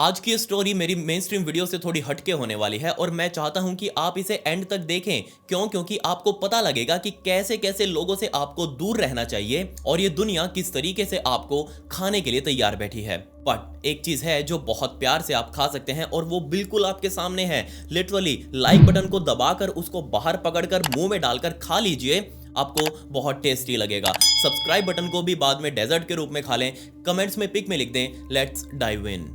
आज की स्टोरी मेरी मेन स्ट्रीम वीडियो से थोड़ी हटके होने वाली है और मैं चाहता हूं कि आप इसे एंड तक देखें। क्यों? क्योंकि आपको पता लगेगा कि कैसे कैसे लोगों से आपको दूर रहना चाहिए और ये दुनिया किस तरीके से आपको खाने के लिए तैयार बैठी है। बट एक चीज है जो बहुत प्यार से आप खा सकते हैं और वो बिल्कुल आपके सामने है। लिटरली लाइक बटन को दबाकर उसको बाहर पकड़कर मुंह में डालकर खा लीजिए, आपको बहुत टेस्टी लगेगा। सब्सक्राइब बटन को भी बाद में डेजर्ट के रूप में खा लें। कमेंट्स में पिक में लिख दें, लेट्स डाइव इन।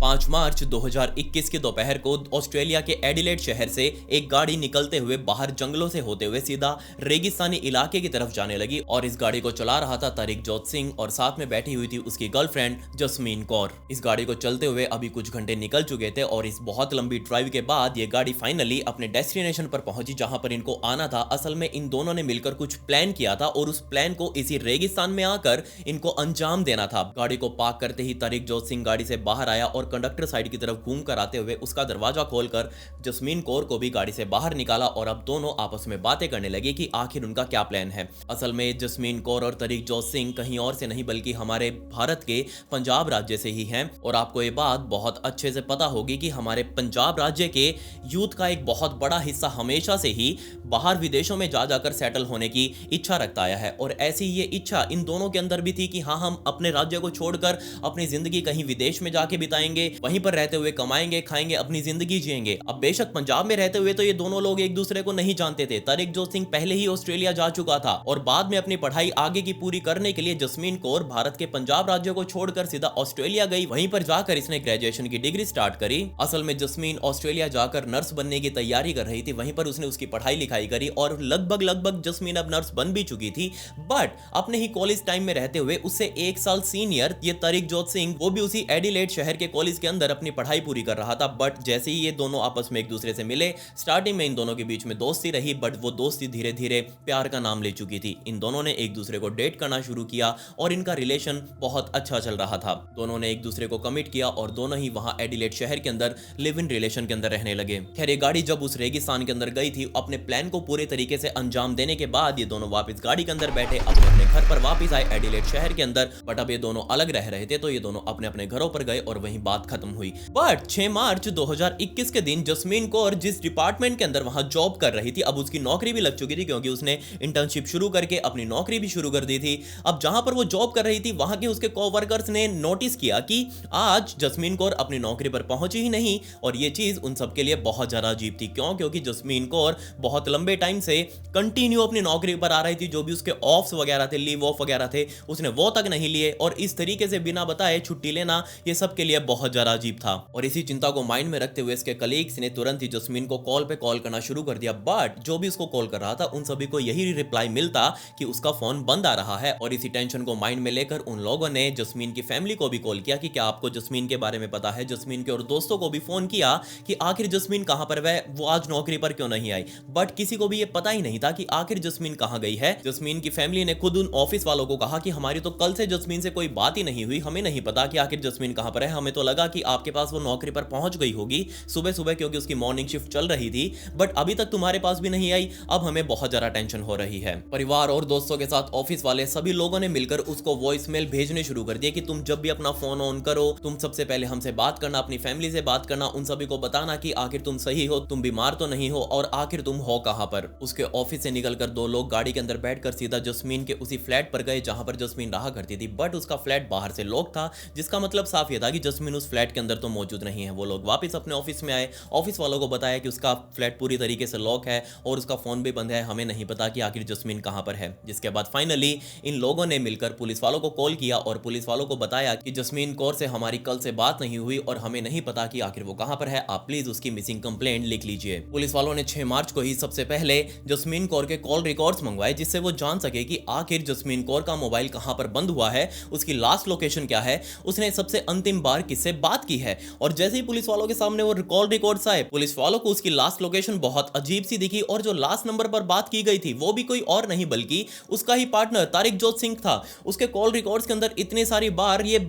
5 मार्च 2021 की दोपहर को ऑस्ट्रेलिया के एडिलेड शहर से एक गाड़ी निकलते हुए बाहर जंगलों से होते हुए सीधा रेगिस्तानी इलाके की तरफ जाने लगी और इस गाड़ी को चला रहा था तरिकजोत सिंह और साथ में बैठी हुई थी उसकी गर्लफ्रेंड जस्मीन कौर। इस गाड़ी को चलते हुए अभी कुछ घंटे निकल चुके थे और इस बहुत लंबी ड्राइव के बाद ये गाड़ी फाइनली अपने डेस्टिनेशन पर पहुंची जहां पर इनको आना था। असल में इन दोनों ने मिलकर कुछ प्लान किया था और उस प्लान को इसी रेगिस्तान में आकर इनको अंजाम देना था। गाड़ी को पार्क करते ही तरिकजोत सिंह गाड़ी से बाहर आया और कंडक्टर साइड की तरफ घूम कर आते हुए उसका दरवाजा खोलकर जस्मीन कौर को भी गाड़ी से बाहर निकाला और अब दोनों आपस में बातें करने लगे कि आखिर उनका क्या प्लान है। असल में जस्मीन कौर और तरिकजोत सिंह कहीं और से नहीं बल्कि हमारे भारत के पंजाब राज्य से ही हैं और आपको ये बात बहुत अच्छे से पता होगी कि हमारे पंजाब राज्य के यूथ का एक बहुत बड़ा हिस्सा हमेशा से ही बाहर विदेशों में जा जाकर सेटल होने की इच्छा रखता आया है और ऐसी ये इच्छा इन दोनों के अंदर भी थी कि हाँ, हम अपने राज्य को छोड़कर अपनी जिंदगी कहीं विदेश में जाके बिताएंगे, वहीं पर रहते हुए कमाएंगे, खाएंगे, अपनी जिंदगी जिएंगे। अब बेशक पंजाब में रहते हुए तो ये दोनों लोग एक दूसरे को नहीं जानते थे। तरिकजोत सिंह पहले ही ऑस्ट्रेलिया जा चुका था और बाद में अपनी पढ़ाई आगे की पूरी करने के लिए जस्मीन कौर भारत के पंजाब राज्य को छोड़कर सीधा ऑस्ट्रेलिया गई। वहीं पर जाकर इसने ग्रेजुएशन की डिग्री स्टार्ट करी। असल में जस्मीन ऑस्ट्रेलिया जाकर नर्स बनने की तैयारी कर रही थी, वहीं पर उसने उसकी पढ़ाई लिखाई करी और लगभग जस्मीन अब नर्स बन भी चुकी थी। बट अपने ही कॉलेज टाइम में रहते हुए उससे 1 साल सीनियर ये तरिकजोत सिंह, वो भी उसी एडिलेड शहर के कॉलेज के अंदर अपनी पढ़ाई पूरी कर रहा था। बट जैसे ही ये दोनों आपस में एक दूसरे से मिले, स्टार्टिंग में इन दोनों के बीच में दोस्ती रही, बट वो दोस्ती धीरे धीरे प्यार का नाम ले चुकी थी। इन दोनों ने एक दूसरे को डेट करना शुरू किया और इनका रिलेशन बहुत अच्छा चल रहा था। दोनों ने एक दूसरे को कमिट किया और दोनों ही वहां एडिलेड शहर के अंदर लिव इन रिलेशन के अंदर रहने लगे। खैर ये गाड़ी जब उस रेगिस्तान के अंदर गई थी, अपने प्लान को पूरे तरीके से अंजाम देने के बाद ये दोनों वापस गाड़ी के अंदर बैठे, अपने घर पर वापस आए एडिलेड शहर के अंदर। बट अब ये दोनों अलग रह रहे थे तो ये दोनों अपने अपने घरों पर गए और वहीं बात खत्म हुई। बट 6 मार्च 2021 के दिन जस्मीन कौर जिस डिपार्टमेंट के अंदर वहां जॉब कर रही थी, अब उसकी नौकरी भी लग चुकी थी क्योंकि उसने इंटर्नशिप शुरू करके अपनी नौकरी भी शुरू कर दी थी। अब जहां पर वो जॉब कर रही थी वहां के उसके कोवर्कर्स ने नोटिस किया कि आज जस्मीन कौर अपनी नौकरी पर पहुंची ही नहीं और ये चीज उन सबके लिए बहुत ज्यादा अजीब थी। क्यों? क्योंकि जस्मीन कौर बहुत लंबे टाइम से कंटिन्यू अपनी नौकरी पर आ रही थी। जो भी उसके ऑफ्स वगैरह थे, लीव ऑफ वगैरह थे, उसने वो तक नहीं लिए और इस तरीके से बिना बताए छुट्टी लेना ये सबके लिए बहुत ज्यादा अजीब था। और इसी चिंता को माइंड में रखते हुए इसके कलीग्स ने तुरंत ही जस्मीन को कॉल पे कॉल करना शुरू कर दिया। बट जो भी उसको कॉल कर रहा था उन सभी को यही रिप्लाई मिलता कि उसका फोन बंद आ रहा है। और इसी टेंशन को माइंड में लेकर उन लोगों ने जस्मीन की फैमिली को भी कॉल किया कि क्या आपको जस्मीन के बारे में पता है। जस्मीन के और दोस्तों को भी फोन किया कि आखिर जस्मीन कहां पर है, वो आज नौकरी पर क्यों नहीं आई। बट किसी को भी ये पता ही नहीं था कि आखिर जस्मीन कहां गई है। जस्मीन की फैमिली ने खुद उन ऑफिस वालों को कहा कि हमारी तो कल से जस्मीन से कोई बात ही नहीं हुई, हमें नहीं पता कि आखिर जस्मीन कहां पर है। हमें तो लगा कि आपके पास वो नौकरी पर पहुंच गई होगी सुबह सुबह क्योंकि उसकी मॉर्निंग शिफ्ट चल रही थी, बट अभी तक तुम्हारे पास भी नहीं आई। अब हमें बहुत ज्यादा टेंशन हो रही है। परिवार और दोस्तों के साथ ऑफिस वाले सभी लोगों ने मिलकर उसको वॉइस मेल भेजने शुरू कर दिए कि तुम जब भी अपना फोन ऑन करो, तुम सबसे पहले हमसे बात करना, अपनी फैमिली से बात करना, उन सभी को बताना कि आखिर तुम सही हो, तुम बीमार तो नहीं हो और आखिर तुम हो कहां पर। उसके ऑफिस से निकलकर 2 लोग गाड़ी के अंदर बैठकर सीधा जस्मीन के उसी फ्लैट पर गए जहां पर जस्मीन रहा करती थी। बट उसका फ्लैट बाहर से लॉक था, जिसका मतलब साफ यह था कि जस्मीन उस फ्लैट के अंदर तो मौजूद नहीं है। वो लोग वापस अपने ऑफिस में आए, ऑफिस वालों को बताया कि उसका फ्लैट पूरी तरीके से लॉक है और उसका फोन भी बंद है, हमें नहीं पता कि आखिर जस्मीन कहां पर है। जिसके बाद फाइनली इन लोगों ने मिलकर पुलिस वालों को कॉल किया और पुलिस वालों को बताया कि जस्मीन कौर से हमारी कल से बात नहीं हुई और हमें नहीं पता कि आखिर वो कहां पर है, आप प्लीज उसकी मिसिंग कंप्लेंट लिख लीजिए। पुलिस वालों ने 6 मार्च को ही सबसे पहले जस्मीन कौर के कॉल रिकॉर्ड्स मंगवाए जिससे वो जान सके कि आखिर जस्मीन कौर का मोबाइल कहां पर बंद हुआ है, उसकी लास्ट लोकेशन क्या है, उसने सबसे अंतिम बार किससे उससे बात की है। और जैसे ही पुलिस वालों के सामने वो कॉल रिकॉर्ड्स आए, पुलिस वालों को उसकी लास्ट लोकेशन बहुत अजीब सी दिखी और जो लास्ट नंबर पर बात की गई थी वो भी कोई और नहीं बल्कि उसका ही पार्टनर तारिकजोत सिंह था। उसके कॉल रिकॉर्ड्स के अंदर इतनी सारी बार ये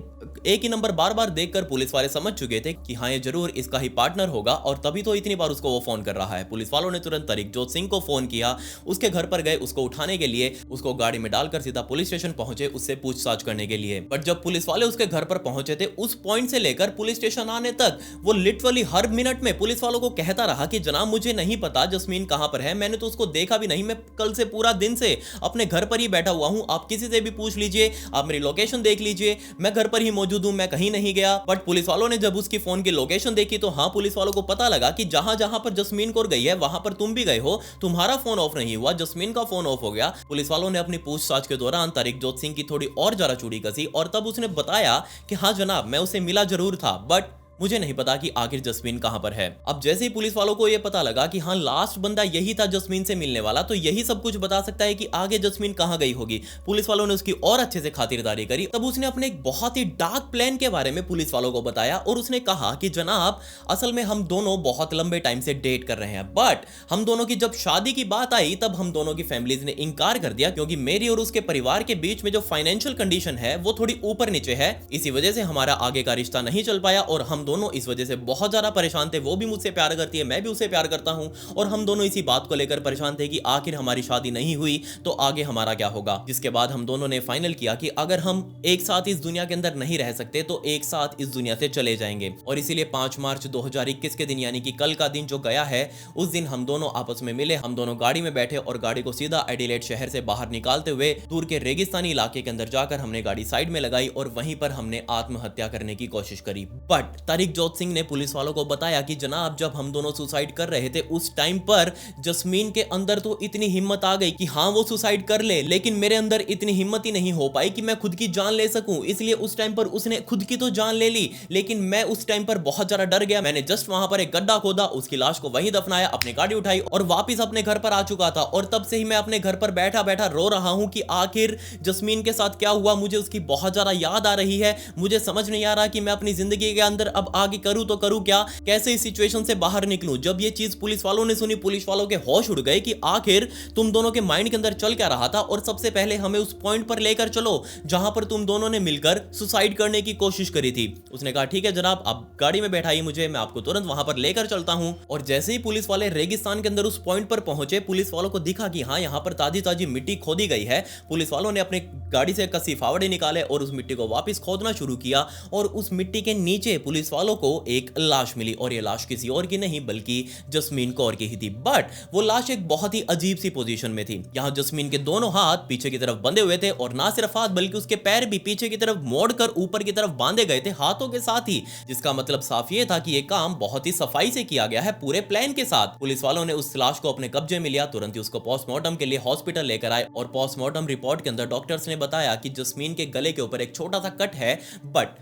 एक ही नंबर बार बार देखकर पुलिस वाले समझ चुके थे कि हाँ ये जरूर इसका ही पार्टनर होगा और तभी तो इतनी बार उसको वो फोन कर रहा है। पुलिस वालों ने तुरंत तारिकजोत सिंह को फोन किया, उसके घर पर गए उसको उठाने के लिए, उसको गाड़ी में डालकर सीधा पुलिस स्टेशन पहुंचे उससे पूछताछ करने के लिए। बट जब पुलिस वाले उसके घर पर पहुंचे थे, उस पॉइंट से लेकर पुलिस स्टेशन आने तक वो लिटरली हर मिनट में पुलिस वालों को कहता रहा कि जनाब मुझे नहीं पता जस्मीन कहां पर है, मैंने तो उसको देखा भी नहीं, मैं कल से पूरा दिन से अपने घर पर ही बैठा हुआ हूं, आप किसी से भी पूछ लीजिए, आप मेरी लोकेशन देख लीजिए, मैं घर पर ही मौजूद हूं, मैं कहीं नहीं गया। बट पुलिस वालों ने जब उसकी फोन की लोकेशन देखी तो हाँ पुलिस वालों को पता लगा कि जहां जहां पर जस्मीन कौर गई है वहां पर तुम भी गए हो, तुम्हारा फोन ऑफ नहीं हुआ, जस्मीन का फोन ऑफ हो गया। पुलिस वालों ने अपनी पूछताछ के दौरान तारिकजोत सिंह की थोड़ी और जरा चूड़ी कसी और तब उसने बताया कि हाँ जनाब मैं उसे मिला जरूर था बट मुझे नहीं पता कि आखिर जस्मीन कहां पर है। अब जैसे ही पुलिस वालों को यह पता लगा कि हाँ लास्ट बंदा यही था जस्मीन से मिलने वाला, तो यही सब कुछ बता सकता है कि आगे जस्मीन कहां गई होगी। पुलिस वालों ने उसकी और अच्छे से खातिरदारी करी। तब उसने अपने एक बहुत ही डार्क प्लान के बारे में पुलिस वालों को बताया और उसने कहा कि जनाब असल में हम दोनों बहुत लंबे टाइम से डेट कर रहे हैं, बट हम दोनों की जब शादी की बात आई तब हम दोनों की फैमिलीज ने इंकार कर दिया क्योंकि मेरी और उसके परिवार के बीच में जो फाइनेंशियल कंडीशन है वो थोड़ी ऊपर नीचे है, इसी वजह से हमारा आगे का रिश्ता नहीं चल पाया और हम दोनों इस वजह से बहुत ज्यादा परेशान थे। वो भी मुझसे प्यार करती है, मैं भी उसे प्यार करता हूं और हम दोनों इसी बात को लेकर परेशान थे कि आखिर हमारी शादी नहीं हुई तो आगे हमारा क्या होगा। जिसके बाद हम दोनों ने फाइनल किया कि अगर हम एक साथ इस दुनिया के अंदर नहीं रह सकते तो एक साथ इस दुनिया से चले जाएंगे। और इसीलिए 5 मार्च 2021 के दिन यानी कि कल का दिन जो गया है, उस दिन हम दोनों आपस में मिले, हम दोनों गाड़ी में बैठे और गाड़ी को सीधा एडिलेड शहर से बाहर निकालते हुए दूर के रेगिस्तानी इलाके के अंदर जाकर हमने गाड़ी साइड में लगाई और वहीं पर हमने आत्महत्या करने की कोशिश करी। बट तारिकजोत सिंह ने पुलिस वालों को बताया कि जनाब जब हम दोनों सुसाइड कर रहे थे उस टाइम पर जस्मीन के अंदर तो इतनी हिम्मत आ गई कि हाँ वो सुसाइड कर ले, लेकिन मेरे अंदर इतनी हिम्मत ही नहीं हो पाई कि मैं खुद की जान ले सकूं, इसलिए उस टाइम पर उसने खुद की तो जान ले ली, लेकिन मैं उस टाइम पर बहुत ज्यादा डर गया। मैंने जस्ट वहां पर एक गड्ढा खोदा, उसकी लाश को वहीं दफनाया, अपनी गाड़ी उठाई और वापस अपने घर पर आ चुका था। और तब से ही मैं अपने घर पर बैठा बैठा रो रहा हूं कि आखिर जस्मीन के साथ क्या हुआ, मुझे उसकी बहुत ज्यादा याद आ रही है, मुझे समझ नहीं आ रहा कि मैं अपनी जिंदगी के अंदर अब आगे करूं तो करूं क्या, कैसे इस सिचुएशन से बाहर निकलूं। जब ये चीज पुलिस वालों ने सुनी, पुलिस वालों के होश उड़ गए कि आखिर तुम दोनों के माइंड के अंदर चल क्या रहा था और सबसे पहले हमें उस पॉइंट पर लेकर चलो जहां पर तुम दोनों ने मिलकर सुसाइड करने की कोशिश करी थी। उसने कहा ठीक है जनाब, आप गाड़ी में बैठाइए मुझे, मैं आपको तुरंत वहां पर लेकर चलता हूं। और जैसे ही पुलिस वाले रेगिस्तान के अंदर उस पॉइंट पर पहुंचे, पुलिस वालों को दिखा कि हाँ यहां पर ताजी ताजी मिट्टी खोदी गई है। पुलिस वालों ने अपने गाड़ी से कसी फावड़े निकाले और उस मिट्टी को वापस खोदना शुरू किया और उस मिट्टी के नीचे पुलिस वालों को एक लाश मिली और ये लाश किसी और की नहीं बल्कि जस्मीन कौर की ही थी। बट वो लाश एक बहुत ही अजीब सी पोजीशन में थी। यहां जस्मीन के दोनों हाथ पीछे की तरफ बंधे हुए थे और ना सिर्फ हाथ बल्कि उसके पैर भी पीछे की तरफ मोड़कर ऊपर की तरफ बांधे गए थे हाथों के साथ ही, जिसका मतलब साफ ये था कि यह काम बहुत ही सफाई से किया गया है, पूरे प्लान के साथ। पुलिस वालों ने उस लाश को अपने कब्जे में लिया, तुरंत ही उसको पोस्टमार्टम के लिए हॉस्पिटल लेकर आए और पोस्टमार्टम रिपोर्ट के अंदर डॉक्टर्स ने बताया कि जस्मीन के गले के ऊपर एक छोटा सा कट है, बट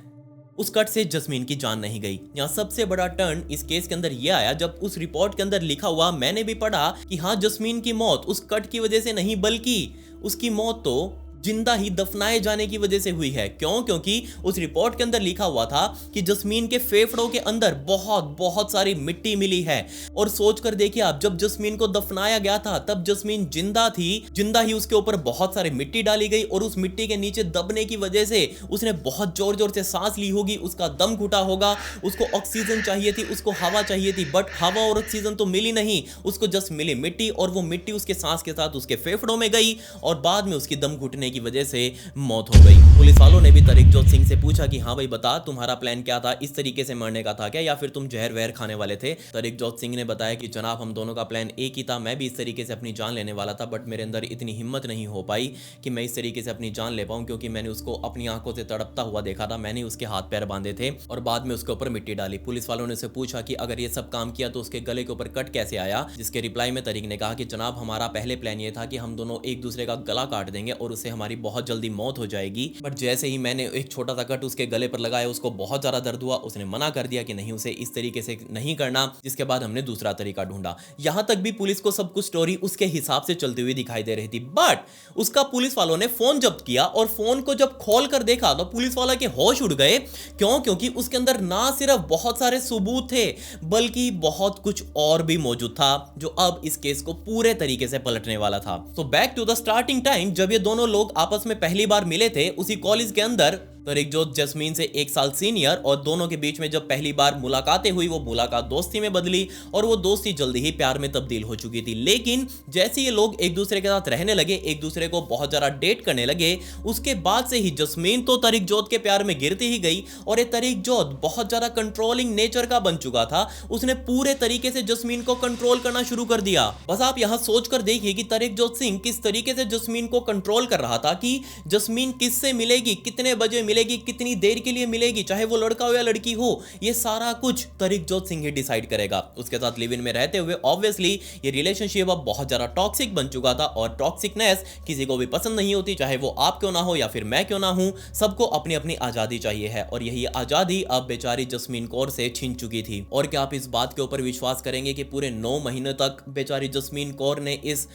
उस कट से जस्मीन की जान नहीं गई। यहाँ सबसे बड़ा टर्न इस केस के अंदर यह आया जब उस रिपोर्ट के अंदर लिखा हुआ, मैंने भी पढ़ा कि हाँ जस्मीन की मौत उस कट की वजह से नहीं बल्कि उसकी मौत तो जिंदा ही दफनाए जाने की वजह से हुई है। क्यों? क्योंकि उस रिपोर्ट के अंदर लिखा हुआ था कि जस्मीन के फेफड़ों के अंदर बहुत सारी मिट्टी मिली है। और सोचकर देखिए आप, जब जस्मीन को दफनाया गया था तब जस्मीन जिंदा थी, जिंदा ही उसके ऊपर बहुत सारी मिट्टी डाली गई और उस मिट्टी के नीचे दबने की वजह से उसने बहुत जोर जोर से सांस ली होगी, उसका दम घुटा होगा, उसको ऑक्सीजन चाहिए थी, उसको हवा चाहिए थी, बट हवा और ऑक्सीजन तो मिली नहीं, उसको जस्ट मिली मिट्टी और वो मिट्टी उसके सांस के साथ उसके फेफड़ों में गई और बाद में उसकी दम घुटने की वजह से मौत हो गई। पुलिस वालों ने भी तारिकजोत सिंह से पूछा कि हाँ भाई बता, तुम्हारा प्लान क्या था, इस तरीके से मरने का था क्या या फिर तुम जहर वहर खाने वाले थे? तारिकजोत सिंह ने बताया कि जनाब हम दोनों का प्लान एक ही था, मैं भी इस तरीके से अपनी जान लेने वाला था, बट मेरे अंदर इतनी हिम्मत नहीं हो पाई कि मैं इस तरीके से अपनी जान ले पाऊं, क्योंकि मैंने उसको अपनी आंखों से तड़पता हुआ देखा था, मैंने उसके हाथ पैर बांधे थे और बाद में उसके ऊपर मिट्टी डाली। पुलिस वालों ने उसे पूछा कि अगर ये सब काम किया तो उसके गले के ऊपर कट कैसे आया? जिसके रिप्लाई में तारिक ने कहा कि जनाब हमारा पहले प्लान ये था कि हम दोनों एक दूसरे का गला काट देंगे और उसे हम हमारी बहुत जल्दी मौत हो जाएगी। बट जैसे ही मैंने एक छोटा सा कट उसके गले पर लगाया, उसको बहुत ज़्यादा दर्द हुआ। उसने मना कर दिया कि नहीं, उसे इस तरीके से नहीं करना, जिसके बाद हमने दूसरा तरीका ढूंढा। यहाँ तक भी पुलिस को सब कुछ स्टोरी उसके हिसाब से चलती हुई दिखाई दे रही थी। बट उसका पुलिस वालों ने फोन जब्त किया और फोन को जब खोल कर देखा तो पुलिस वाला के होश उड़ गए। क्यों? क्योंकि उसके अंदर ना सिर्फ बहुत सारे सबूत थे बल्कि बहुत कुछ और भी मौजूद था जो अब इस केस को पूरे तरीके से पलटने वाला था। तो back to the starting time, जब ये दोनों लोग आपस में पहली बार मिले थे उसी कॉलेज के अंदर, तरिकजोत जस्मीन से 1 साल सीनियर, और दोनों के बीच में जब पहली बार मुलाकातें हुई वो मुलाकात दोस्ती में बदली और वो दोस्ती जल्दी ही प्यार में तब्दील हो चुकी थी। लेकिन जैसे ये लोग एक दूसरे के साथ रहने लगे, एक दूसरे को बहुत ज्यादा डेट करने लगे, उसके बाद से ही जस्मीन तो तरिकजोत के प्यार में गिरती ही गई और ये तरिकजोत बहुत ज्यादा कंट्रोलिंग नेचर का बन चुका था। उसने पूरे तरीके से जस्मीन को कंट्रोल करना शुरू कर दिया। बस आप यहां सोचकर देखिए कि तरिकजोत सिंह किस तरीके से जस्मीन को कंट्रोल कर रहा था कि जस्मीन किससे मिलेगी, कितने बजे मिलेगी, कितनी देर के लिए मिलेगी, चाहे वो लड़का हो या लड़की हो, ये सारा कुछ तरिकजोत सिंह ही डिसाइड करेगा। उसके साथ लिव इन में रहते हुए ऑब्वियसली ये रिलेशनशिप अब बहुत ज्यादा टॉक्सिक बन चुका था और टॉक्सिकनेस किसी को भी पसंद नहीं होती, चाहे वो आप क्यों ना हो या फिर मैं क्यों ना हूं, सबको अपनी अपनी आजादी चाहिए है। और यही आजादी अब बेचारी जस्मीन कौर से छीन चुकी थी। और क्या आप इस बात के ऊपर विश्वास करेंगे कि पूरे 9 महीनों तक बेचारी जस्मीन कौर ने इस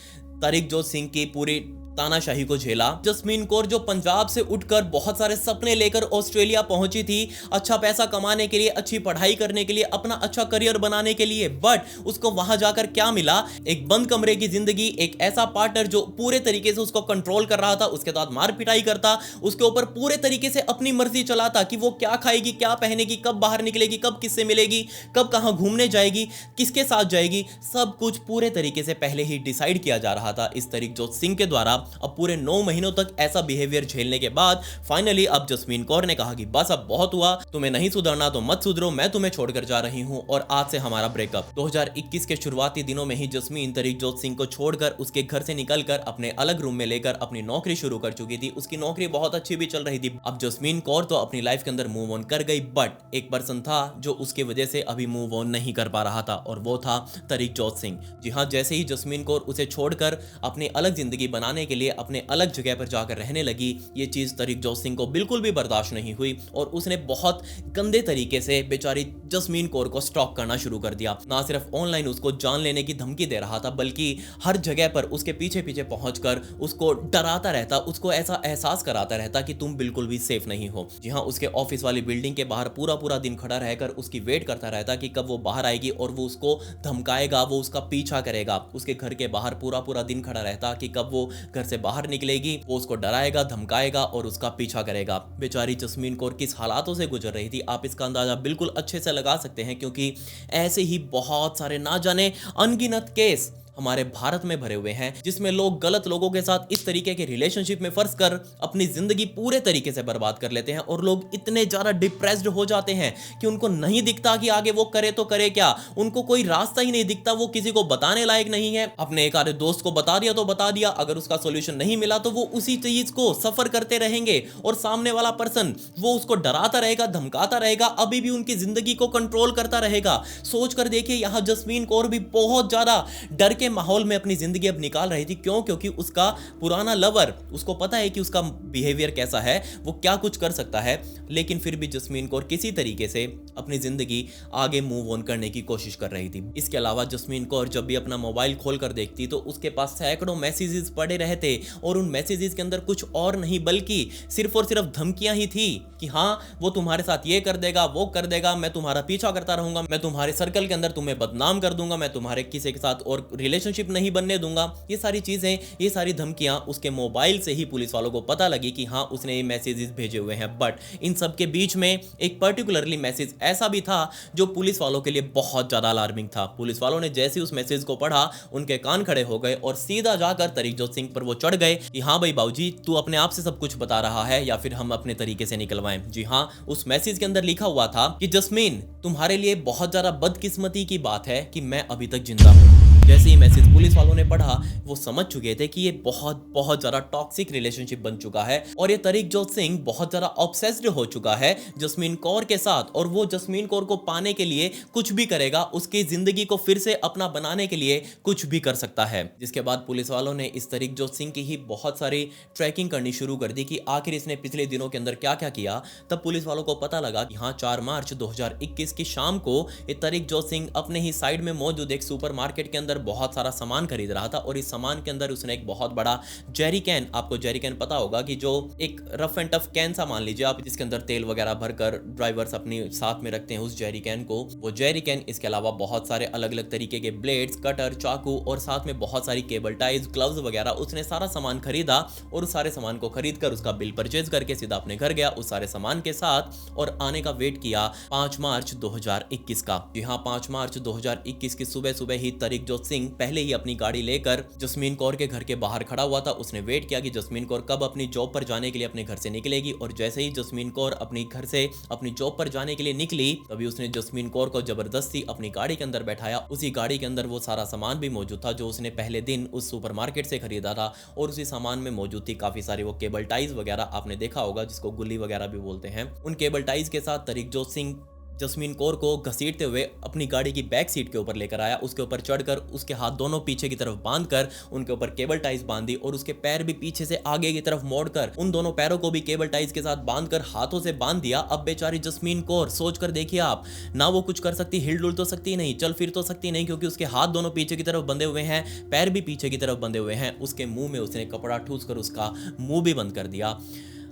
तरिकजोत सिंह की पूरी तानाशाही को झेला। जस्मीन कौर जो पंजाब से उठकर बहुत सारे सपने लेकर ऑस्ट्रेलिया पहुंची थी, अच्छा पैसा कमाने के लिए, अच्छी पढ़ाई करने के लिए, अपना अच्छा करियर बनाने के लिए, बट उसको वहां जाकर क्या मिला? एक बंद कमरे की जिंदगी, एक ऐसा पार्टनर जो पूरे तरीके से उसको कंट्रोल कर रहा था, उसके साथ मार पिटाई करता, उसके ऊपर पूरे तरीके से अपनी मर्जी चलाता कि वो क्या खाएगी, क्या पहनेगी, कब बाहर निकलेगी, कब किससे मिलेगी, कब कहां घूमने जाएगी, किसके साथ जाएगी, सब कुछ पूरे तरीके से पहले ही डिसाइड किया जा रहा था इस तरिकजोत सिंह के द्वारा। अब पूरे 9 महीनों तक ऐसा बिहेवियर झेलने के बाद फाइनली अब जस्मीन कौर ने कहा कि बस अब बहुत हुआ, तुम्हें नहीं सुधरना तो मत सुधरो, मैं तुम्हें छोड़कर जा रही हूं और आज से हमारा ब्रेकअप। 2021 के शुरुआती दिनों में ही जस्मीन तरिकजोत सिंह को छोड़कर उसके घर से निकलकर अपने अलग रूम में लेकर अपनी नौकरी शुरू कर चुकी थी। उसकी नौकरी बहुत अच्छी भी चल रही थी। अब जस्मीन कौर तो अपनी लाइफ के अंदर मूव ऑन कर गई, बट एक पर्सन था जो उसकी वजह से अभी मूव ऑन नहीं कर पा रहा था और वो था तरिकजोत सिंह। जी हाँ, जैसे ही जस्मीन कौर उसे छोड़कर अपनी अलग जिंदगी बनाने के लिए अपने अलग जगह पर जाकर रहने लगी, ये चीज तरिकजोत सिंह को बिल्कुल भी बर्दाश्त नहीं हुई और उसने बहुत गंदे तरीके से बेचारी जस्मीन कौर को स्टॉक करना शुरू कर दिया। ना सिर्फ ऑनलाइन उसको जान लेने की धमकी दे रहा था, बल्कि हर जगह पर उसके पीछे पीछे पहुंचकर उसको डराता रहता, उसको ऐसा एहसास कराता रहता कि तुम बिल्कुल भी सेफ नहीं हो। जी हाँ, उसके ऑफिस वाली बिल्डिंग के बाहर पूरा पूरा दिन खड़ा रहकर उसकी वेट करता रहता कि कब वो बाहर आएगी और वो उसको धमकाएगा, वो उसका पीछा करेगा। उसके घर के बाहर पूरा पूरा दिन खड़ा रहता कि कब वो घर से बाहर निकलेगी, वो उसको डराएगा, धमकाएगा और उसका पीछा करेगा। बेचारी जस्मीन कौर किस हालातों से गुजर रही थी आप इसका अंदाजा बिल्कुल अच्छे से लगा सकते हैं, क्योंकि ऐसे ही बहुत सारे ना जाने अनगिनत केस हमारे भारत में भरे हुए हैं जिसमें लोग गलत लोगों के साथ इस तरीके के रिलेशनशिप में फंस कर अपनी जिंदगी पूरे तरीके से बर्बाद कर लेते हैं और लोग इतने ज्यादा डिप्रेस्ड हो जाते हैं कि उनको नहीं दिखता कि आगे वो करे तो करे क्या, उनको कोई रास्ता ही नहीं दिखता, वो किसी को बताने लायक नहीं है। अपने एक आधे दोस्त को बता दिया तो बता दिया, अगर उसका सोल्यूशन नहीं मिला तो वो उसी चीज को सफर करते रहेंगे और सामने वाला पर्सन वो उसको डराता रहेगा, धमकाता रहेगा, अभी भी उनकी जिंदगी को कंट्रोल करता रहेगा। सोच कर देखिए, यहां जस्मीन कौर भी बहुत ज्यादा डर के माहौल में अपनी जिंदगी अब निकाल रही थी। क्यों? क्योंकि उसका पुराना लवर, उसको पता है कि उसका बिहेवियर कैसा है, वो क्या कुछ कर सकता है, लेकिन फिर भी जस्मीन कौर किसी तरीके से अपनी जिंदगी आगे मूव ऑन करने की कोशिश कर रही थी। इसके अलावा जस्मीन कौर जब भी अपना मोबाइल खोल कर देखती तो उसके पास सैकड़ों मैसेजेस पड़े रहते और उन मैसेजेस के अंदर कुछ और नहीं बल्कि सिर्फ और सिर्फ धमकियां ही थी कि हाँ, वो तुम्हारे साथ ये कर देगा, वो कर देगा, मैं तुम्हारा पीछा करता रहूंगा, मैं तुम्हारे सर्कल के अंदर तुम्हें बदनाम कर दूंगा, मैं तुम्हारे किसी के साथ और रिलेशनशिप नहीं बनने दूंगा। ये सारी चीजें, ये सारी धमकियां उसके मोबाइल से ही पुलिस वालों को पता लगी कि हाँ, उसने ये मैसेजेस भेजे हुए हैं। बट इन सब के बीच में एक पर्टिकुलरली मैसेज ऐसा भी था जो पुलिस वालों के लिए बहुत ज्यादा अलार्मिंग था। पुलिस वालों ने जैसे उस मैसेज को पढ़ा, उनके कान खड़े हो गए और सीधा जाकर तरिकजोत सिंह पर वो चढ़ गए कि हाँ भाई बाबूजी, तू अपने आप से सब कुछ बता रहा है या फिर हम अपने तरीके से निकलवाएं। जी हाँ, उस मैसेज के अंदर लिखा हुआ था कि जस्मीन, तुम्हारे लिए बहुत ज्यादा बदकिस्मती की बात है कि मैं अभी तक जिंदा हूं। जैसे ही मैसेज पुलिस वालों ने पढ़ा, वो समझ चुके थे कि ये बहुत बहुत ज्यादा टॉक्सिक रिलेशनशिप बन चुका है और ये तरीकजोत सिंह बहुत ज्यादा ऑब्सेस्ड हो चुका है जस्मीन कौर के साथ, और वो जस्मीन कौर को पाने के लिए कुछ भी करेगा, उसकी जिंदगी को फिर से अपना बनाने के लिए कुछ भी कर सकता है। जिसके बाद पुलिस वालों ने इस तरीकजोत सिंह की ही बहुत सारी ट्रैकिंग करनी शुरू कर दी कि आखिर इसने पिछले दिनों के अंदर क्या क्या किया। तब पुलिस वालों को पता लगा कि हाँ, 4 मार्च 2021 की शाम को ये तरीकजोत सिंह अपने ही साइड में मौजूद एक सुपरमार्केट के अंदर बहुत सारा सामान खरीद रहा था, और इस सामान के अंदर उसने एक बहुत बड़ा जेरी कैन, आपको जेरी कैन पता होगा कि जो एक रफ एंड टफ कैन सा मान लीजिए आप, जिसके अंदर तेल वगैरह भरकर ड्राइवर्स अपनी साथ में रखते हैं उस जेरी कैन को, वो जेरी कैन, इसके अलावा बहुत सारे अलग अलग तरीके के ब्लेड्स, कटर, चाकू और साथ में बहुत सारी केबल टाइज, ग्लव्स वगैरह, उसने सारा सामान खरीदा और उस सारे सामान को खरीद कर उसका बिल परचेज करके सीधा अपने घर गया उस सारे सामान के साथ, और आने का वेट किया 5 मार्च 2021 का। जी हाँ, 5 मार्च 2021 की सुबह सुबह ही तरीकजोत सिंह पहले ही अपनी गाड़ी लेकर जस्मीन कौर के घर के बाहर खड़ा हुआ था। उसने वेट किया कि जस्मीन कौर कब अपनी जॉब पर जाने के लिए अपने घर से निकलेगी, और जैसे ही जस्मीन कौर अपनी घर से अपनी जॉब पर जाने के लिए निकली, तभी उसने जस्मीन कौर को जबरदस्ती अपनी गाड़ी के अंदर बैठाया। उसी गाड़ी के अंदर वो सारा सामान भी मौजूद था जो उसने पहले दिन उस सुपरमार्केट से खरीदा था, और उसी सामान में मौजूद थी काफी सारी वो केबल टाइज वगैरह, आपने देखा होगा जिसको गुल्ली वगैरह भी बोलते हैं। उन केबल टाइज के साथ तरीकजोत सिंह जस्मीन कौर को घसीटते हुए अपनी गाड़ी की बैक सीट के ऊपर लेकर आया। उसके ऊपर चढ़कर उसके हाथ दोनों पीछे की तरफ बांधकर उनके ऊपर केबल टाइज बांधी, और उसके पैर भी पीछे से आगे की तरफ मोड़कर उन दोनों पैरों को भी केबल टाइज के साथ बांधकर हाथों से बांध दिया। अब बेचारी जस्मीन कौर, सोच कर देखिए आप, ना वो कुछ कर सकती, हिल डुल तो सकती नहीं, चल फिर तो सकती नहीं, क्योंकि उसके हाथ दोनों पीछे की तरफ बंधे हुए हैं, पैर भी पीछे की तरफ बंधे हुए हैं। उसके मुंह में उसने कपड़ा ठूस कर उसका मुंह भी बंद कर दिया।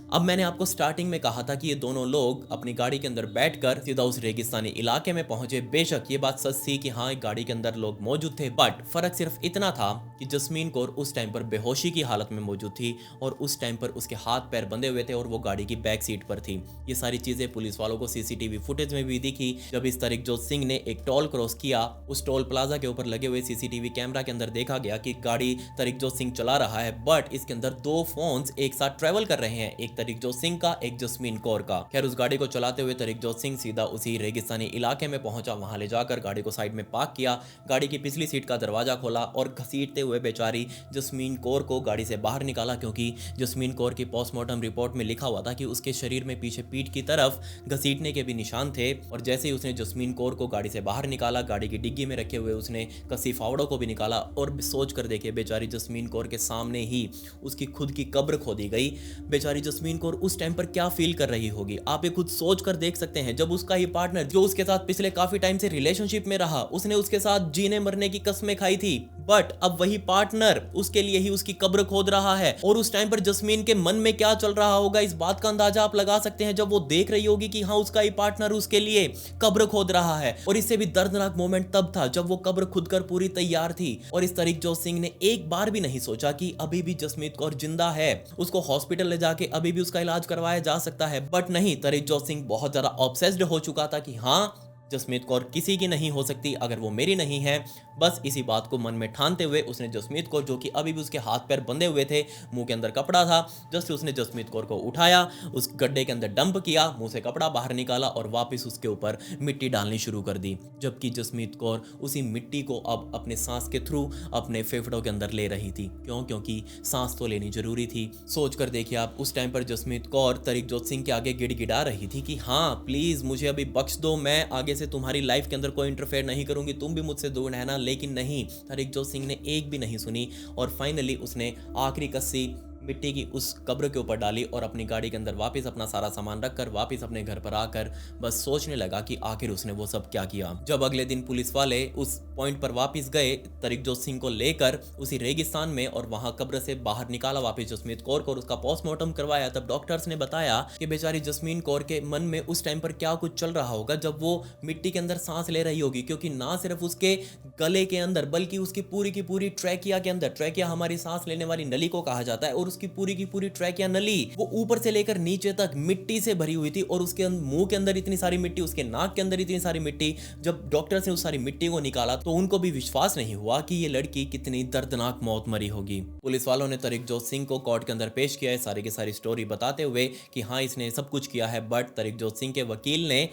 अब मैंने आपको स्टार्टिंग में कहा था कि ये दोनों लोग अपनी गाड़ी के अंदर बैठकर सीधा उस रेगिस्तानी इलाके में पहुंचे। बेशक ये बात सच थी कि हाँ, एक गाड़ी के अंदर लोग मौजूद थे, बट फर्क सिर्फ इतना था कि जस्मीन कौर उस टाइम पर बेहोशी की हालत में मौजूद थी, और उस टाइम पर उसके हाथ पैर बंधे हुए थे और वो गाड़ी की बैक सीट पर थी। ये सारी चीजें पुलिस वालों को सीसीटीवी फुटेज में भी दिखी। जब इस तरीकजोत सिंह ने एक टोल क्रॉस किया, उस टोल प्लाजा के ऊपर लगे हुए सीसीटीवी कैमरा के अंदर देखा गया कि गाड़ी तरीकजोत सिंह चला रहा है, बट इसके अंदर 2 फोन्स एक साथ ट्रेवल कर रहे हैं, एक तरीकजोत सिंह का, एक जस्मीन कौर का। खैर, उस गाड़ी को चलाते हुए तरीकजोत सिंह सीधा उसी रेगिस्तानी इलाके में पहुंचा। वहां ले जाकर गाड़ी को साइड में पार्क किया, गाड़ी की पिछली सीट का दरवाजा खोला और घसीटते हुए बेचारी जस्मीन कौर को गाड़ी से बाहर निकाला, क्योंकि जस्मीन कौर की पोस्टमार्टम रिपोर्ट में लिखा हुआ था कि उसके शरीर में पीछे पीठ की तरफ घसीटने के भी निशान थे। और जैसे ही उसने जस्मीन कौर को गाड़ी से बाहर निकाला, गाड़ी की डिग्गी में रखे हुए उसने कसी फावड़ों को भी निकाला, और सोच कर देखिए बेचारी जस्मीन कौर के सामने ही उसकी खुद की कब्र खोदी गई। बेचारी जस्मीन कौर उस टाइम पर क्या फील कर रही होगी, आप ये खुद सोच कर देख सकते हैं। जब उसका ही पार्टनर जो उसके साथ पिछले काफी टाइम से रिलेशनशिप में रहा, उसने उसके साथ जीने मरने की कस्में खाई थी, बट अब वही पार्टनर उसके लिए ही उसकी कब्र खोद रहा है, और उस टाइम पर जस्मीन के मन में क्या चल रहा होगा, इस बात का अंदाजा आप लगा सकते हैं। जब वो देख रही होगी कि हाँ, उसका ही पार्टनर उसके लिए कब्र खोद रहा है। और इससे भी दर्दनाक मोमेंट तब था जब वो कब्र खुद कर पूरी तैयार थी, और इस तरीकजोत सिंह ने एक बार भी नहीं सोचा कि अभी भी जसमीत कौर जिंदा है, उसको हॉस्पिटल ले जाके अभी भी उसका इलाज करवाया जा सकता है। बट नहीं, तरीकजोत सिंह बहुत ज्यादा ऑब्सेस्ड हो चुका था कि हाँ, जसमीत कौर किसी की नहीं हो सकती अगर वो मेरी नहीं है। बस इसी बात को मन में ठानते हुए उसने जसमीत कौर, जो कि अभी भी उसके हाथ पैर बंधे हुए थे, मुंह के अंदर कपड़ा था, जस्ट उसने जसमीत कौर को उठाया, उस गड्ढे के अंदर डंप किया, मुंह से कपड़ा बाहर निकाला और वापस उसके ऊपर मिट्टी डालनी शुरू कर दी। जबकि जसमीत कौर उसी मिट्टी को अब अपने सांस के थ्रू अपने फेफड़ों के अंदर ले रही थी। क्यों? क्योंकि सांस तो लेनी जरूरी थी। सोच कर देखिए आप, उस टाइम पर जसमीत कौर तरीकजोत सिंह के आगे गिड़गिड़ा रही थी कि हाँ प्लीज मुझे अभी बख्श दो, मैं आगे से तुम्हारी लाइफ के अंदर कोई इंटरफेयर नहीं करूंगी, तुम भी मुझसे दूर रहना। लेकिन नहीं, तरीकजोत सिंह ने एक भी नहीं सुनी और फाइनली उसने आखिरी कस्सी मिट्टी की उस कब्र के ऊपर डाली और अपनी गाड़ी के अंदर वापस अपना सारा सामान रखकर वापस अपने घर पर आकर बस सोचने लगा कि आखिर उसने वो सब क्या किया। जब अगले दिन पुलिस वाले उस पॉइंट पर वापस गए तरीकजोत सिंह को लेकर उसी रेगिस्तान में और वहां कब्र से बाहर निकाला वापस जसमीत कौर को और उसका पोस्टमार्टम करवाया, तब डॉक्टर्स ने बताया कि बेचारी जस्मीन कौर के मन में उस टाइम पर क्या कुछ चल रहा होगा जब वो मिट्टी के अंदर सांस ले रही होगी। क्योंकि ना सिर्फ उसके गले के अंदर बल्कि उसकी पूरी की पूरी ट्रैकिया के अंदर, ट्रैकिया हमारी सांस लेने वाली नली को कहा जाता है, और उसकी पूरी की पूरी ट्रैकिया नली वो ऊपर से लेकर नीचे तक मिट्टी से भरी हुई थी। और उसके मुंह के अंदर इतनी सारी मिट्टी, उसके नाक के अंदर इतनी सारी मिट्टी। जब डॉक्टर्स ने उस सारी मिट्टी को निकाला तो उनको भी विश्वास नहीं हुआ कि ये लड़की कितनी दर्दनाक मौत मरी होगी। पुलिस वालों ने तरीकजोत सिंह को कोर्ट के अंदर पेश किया है, सारी की सारी स्टोरी बताते हुए कि हाँ इसने सब कुछ किया है। बट तरीकजोत सिंह के वकील ने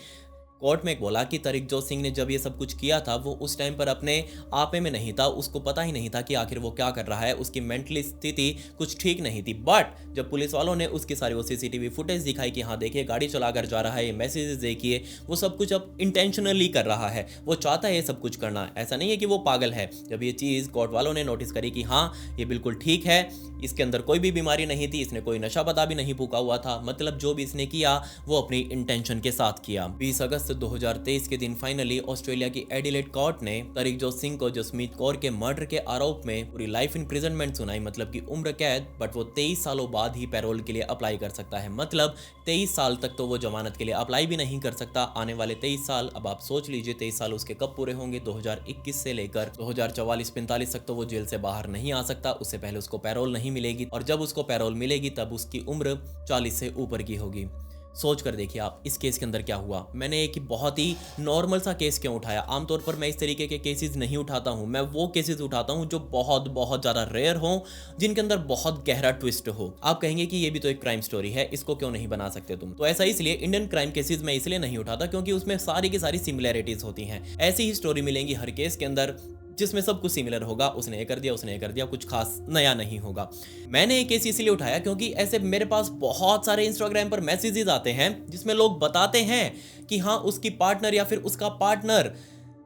कोर्ट में बोला कि तरकजोत सिंह ने जब ये सब कुछ किया था वो उस टाइम पर अपने आपे में नहीं था, उसको पता ही नहीं था कि आखिर वो क्या कर रहा है, उसकी मेंटली स्थिति कुछ ठीक नहीं थी। बट जब पुलिस वालों ने उसकी सारी वो सीसीटीवी फुटेज दिखाई कि हाँ देखिए गाड़ी चलाकर जा रहा है, ये मैसेजेस देखिए, वो सब कुछ अब इंटेंशनली कर रहा है, वो चाहता है ये सब कुछ करना, ऐसा नहीं है कि वो पागल है। जब ये चीज़ कोर्ट वालों ने नोटिस करी कि हाँ ये बिल्कुल ठीक है, इसके अंदर कोई भी बीमारी नहीं थी, इसने कोई नशा पता भी नहीं फूका हुआ था, मतलब जो भी इसने किया वो अपनी इंटेंशन के साथ किया। 20 अगस्त 2023 के दिन फाइनली ऑस्ट्रेलिया की एडिलेड कोर्ट ने तरकजोत सिंह को जसमीत कौर के मर्डर के आरोप में पूरी लाइफ इम्प्रिजनमेंट सुनाई, मतलब कि उम्र कैद, बट वो 23 सालों बाद ही पैरोल के लिए अप्लाई कर सकता है। मतलब 23 साल तक तो वो जमानत के लिए अप्लाई भी नहीं कर सकता। आने वाले 23 साल, अब आप सोच लीजिए 23 साल उसके कब पूरे होंगे, 2021 से लेकर 2044-45 तक तो वो जेल से बाहर नहीं आ सकता, उससे पहले उसको पैरोल नहीं मिलेगी, और जब उसको पैरोल मिलेगी तब उसकी उम्र 40 से ऊपर की होगी। सोच कर देखिए आप इस केस के अंदर क्या हुआ। मैंने एक बहुत ही नॉर्मल सा केस क्यों उठाया। आमतौर पर मैं इस तरीके के केसेस नहीं उठाता हूं, मैं वो केसेस उठाता हूं जो बहुत बहुत ज़्यादा रेयर हों, जिनके अंदर बहुत गहरा ट्विस्ट हो। आप कहेंगे कि ये भी तो एक क्राइम स्टोरी है, इसको क्यों नहीं बना सकते तुम। तो ऐसा इसलिए इंडियन क्राइम केसेस मैं इसलिए नहीं उठाता क्योंकि उसमें सारी की सारी सिमिलैरिटीज होती हैं। ऐसी ही स्टोरी मिलेंगी हर केस के अंदर जिसमें सब कुछ सिमिलर होगा, उसने ये कर दिया, उसने ये कर दिया, कुछ खास नया नहीं होगा। मैंने एक केस इसलिए उठाया क्योंकि ऐसे मेरे पास बहुत सारे इंस्टाग्राम पर मैसेजेस आते हैं जिसमें लोग बताते हैं कि हाँ उसकी पार्टनर या फिर उसका पार्टनर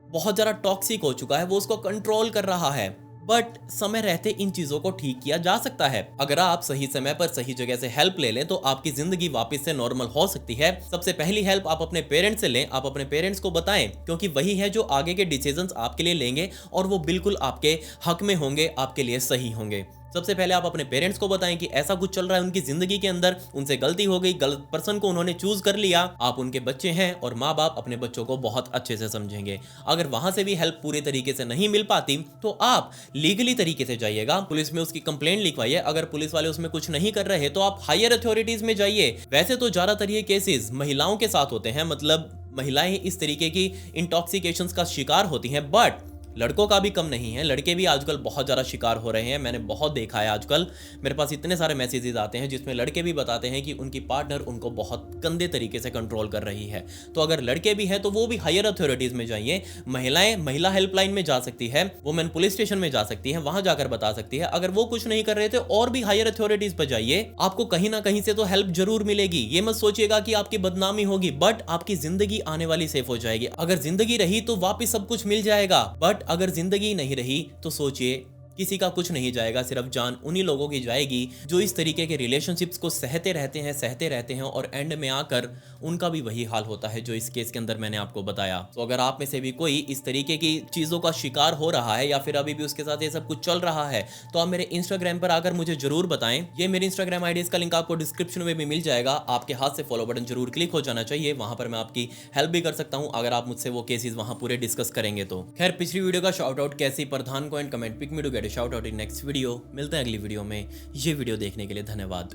बहुत ज़्यादा टॉक्सिक हो चुका है, वो उसको कंट्रोल कर रहा है। बट समय रहते इन चीजों को ठीक किया जा सकता है। अगर आप सही समय पर सही जगह से हेल्प ले लें तो आपकी जिंदगी वापस से नॉर्मल हो सकती है। सबसे पहली हेल्प आप अपने पेरेंट्स से लें, आप अपने पेरेंट्स को बताएं, क्योंकि वही है जो आगे के डिसीजंस आपके लिए लेंगे और वो बिल्कुल आपके हक में होंगे, आपके लिए सही होंगे। सबसे पहले आप अपने पेरेंट्स को बताएं कि ऐसा कुछ चल रहा है उनकी जिंदगी के अंदर, उनसे गलती हो गई, गलत पर्सन को उन्होंने चूज कर लिया। आप उनके बच्चे हैं और माँ बाप अपने बच्चों को बहुत अच्छे से समझेंगे। अगर वहां से भी हेल्प पूरी तरीके से नहीं मिल पाती तो आप लीगली तरीके से जाइएगा, पुलिस में उसकी कंप्लेंट लिखवाइए। अगर पुलिस वाले उसमें कुछ नहीं कर रहे तो आप हायर अथॉरिटीज में जाइए। वैसे तो ज्यादातर ये केसेस महिलाओं के साथ होते हैं, मतलब महिलाएं इस तरीके की इंटॉक्सिकेशंस का शिकार होती हैं, बट लड़कों का भी कम नहीं है। लड़के भी आजकल बहुत ज़्यादा शिकार हो रहे हैं, मैंने बहुत देखा है। आजकल मेरे पास इतने सारे मैसेजेस आते हैं जिसमें लड़के भी बताते हैं कि उनकी पार्टनर उनको बहुत गंदे तरीके से कंट्रोल कर रही है। तो अगर लड़के भी हैं तो वो भी हायर अथॉरिटीज़ में जाइए। महिलाएं महिला हेल्पलाइन में जा सकती है, वुमेन पुलिस स्टेशन में जा सकती है, वहां जाकर बता सकती है। अगर वो कुछ नहीं कर रहे थे और भी हायर अथॉरिटीज़ पर जाइए, आपको कहीं ना कहीं से तो हेल्प जरूर मिलेगी। ये मत सोचिएगा कि आपकी बदनामी होगी, बट आपकी जिंदगी आने वाली सेफ हो जाएगी। अगर जिंदगी रही तो वापिस सब कुछ मिल जाएगा, बट अगर जिंदगी नहीं रही तो सोचिए किसी का कुछ नहीं जाएगा, सिर्फ जान उन्हीं लोगों की जाएगी जो इस तरीके के रिलेशनशिप्स को सहते रहते हैं और एंड में आकर उनका भी वही हाल होता है जो इस केस के अंदर मैंने आपको बताया। तो अगर आप में से भी कोई इस तरीके की चीज़ों का शिकार हो रहा है या फिर अभी भी उसके साथ ये सब कुछ चल रहा है तो आप मेरे इंस्टाग्राम पर आकर मुझे जरूर बताएं। ये मेरे इंस्टाग्राम आईडी का लिंक आपको डिस्क्रिप्शन में भी मिल जाएगा। आपके हाथ से फॉलो बटन जरूर क्लिक हो जाना चाहिए, वहां पर मैं आपकी हेल्प भी कर सकता हूं अगर आप मुझसे वो केसेस वहां पूरे डिस्कस करेंगे तो। खैर, पिछली वीडियो का शाउट आउट कैसी प्रधान को and comment pick me to get a shout out in next video. मिलते हैं अगली वीडियो में। ये वीडियो देखने के लिए धन्यवाद।